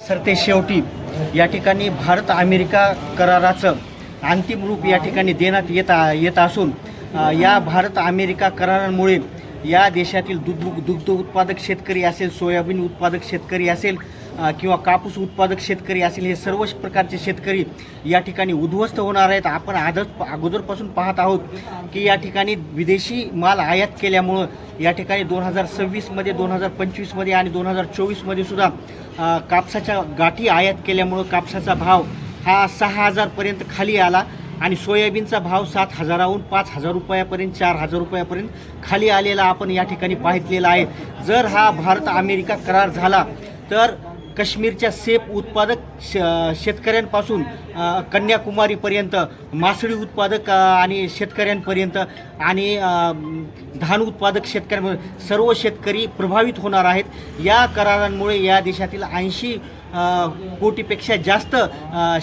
सरते शेवटी या ठिकाणी भारत अमेरिका कराराचं अंतिम रूप या ठिकाणी देण्यात येत असून या भारत अमेरिका करारामुळे या देशातील दुग्ध उत्पादक शेतकरी असेल, सोयाबीन उत्पादक शेतकरी असेल किंवा कापूस उत्पादक शेतकरी असेल, हे सर्व प्रकारचे शेतकरी या ठिकाणी उद्ध्वस्त होणार आहेत। आपण अगोदरपासून पाहत आहोत की या ठिकाणी विदेशी माल आयात केल्यामुळं या ठिकाणी 2026मध्ये 2025मध्ये आणि 2024मध्ये सुद्धा कापसाच्या गाठी आयात केल्यामुळं कापसाचा भाव हा 6,000 पर्यंत खाली आला आणि सोयाबीनचा भाव 7,000हून 5,000 रुपयापर्यंत 4,000 रुपयापर्यंत खाली आलेला आपण या ठिकाणी पाहिलेला आहे। जर हा भारत अमेरिका करार झाला तर काश्मीरच्या सेब उत्पादक शेतकऱ्यांपासून कन्याकुमारीपर्यंत मासळी उत्पादक आणि शेतकऱ्यांपर्यंत आणि धान उत्पादक शेतकऱ्यांपर्यंत सर्व शेतकरी प्रभावित होणार आहेत। या करारांमुळे या देशातील 80 कोटीपेक्षा जास्त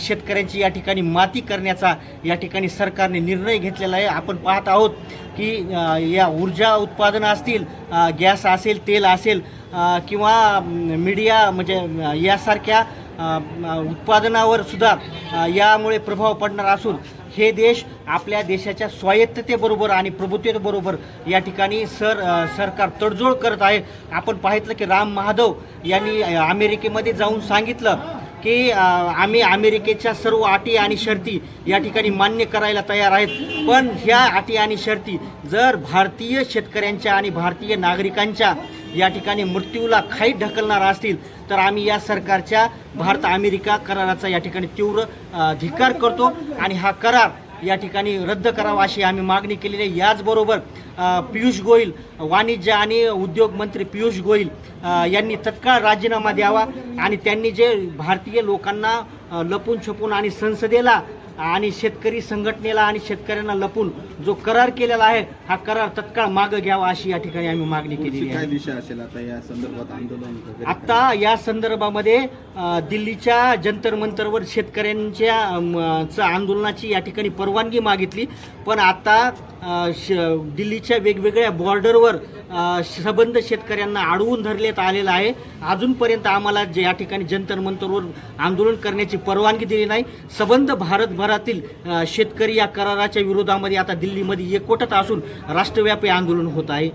शेतकऱ्यांची या ठिकाणी माती करण्याचा या ठिकाणी सरकारने निर्णय घेतलेला आहे। आपण पाहत आहोत की या ऊर्जा उत्पादन असतील, गॅस असेल, तेल असेल किंवा मीडिया म्हणजे यासारख्या उत्पादनावर सुद्धा यामुळे प्रभाव पडणार असून हे देश आपल्या देशाच्या स्वायत्ततेबरोबर आणि प्रभुत्वतेबरोबर या ठिकाणी सरकार तडजोड करत आहे। आपण पाहितलं की राम महाधव यांनी अमेरिकेमध्ये जाऊन सांगितलं की आम्ही अमेरिकेच्या सर्व अटी आणि शर्ती या ठिकाणी मान्य करायला तयार आहेत, पण ह्या अटी आणि शर्ती जर भारतीय शेतकऱ्यांच्या आणि भारतीय नागरिकांच्या या ठिकाणी मृत्यूला खाईत ढकलणार असतील तर आम्ही या सरकारच्या भारत अमेरिका कराराचा या ठिकाणी तीव्र धिक्कार करतो आणि हा करार या ठिकाणी रद्द करावा अशी आम्ही मागणी केलेली आहे। याचबरोबर पियुष गोयल, वाणिज्य आणि उद्योग मंत्री पियुष गोयल यांनी तत्काळ राजीनामा द्यावा आणि त्यांनी जे भारतीय लोकांना लपून छपून आणि संसदेला आणि शेतकरी संघटनेला आणि शेतकऱ्यांना लपून जो करार केलेला आहे हा करार तत्काळ मागे घ्यावा अशी या ठिकाणी आम्ही मागणी केली आहे। काय दिशा असेल आता या संदर्भात आंदोलन? आता या संदर्भामध्ये दिल्लीच्या जंतर मंतरवर शेतकऱ्यांच्या आंदोलनाची या ठिकाणी परवानगी मागितली, पण आता दिल्लीच्या वेगवेगळ्या बॉर्डरवर सबंध शेतकऱ्यांना अडवून धरण्यात आलेलं आहे। अजूनपर्यंत आम्हाला जे या ठिकाणी जंतर मंतरवर आंदोलन करण्याची परवानगी दिली नाही। सबंध भारतभरातील शेतकरी या कराराच्या विरोधामध्ये आता दिल्लीमध्ये एकवटत असून राष्ट्रव्यापी आंदोलन होत आहे।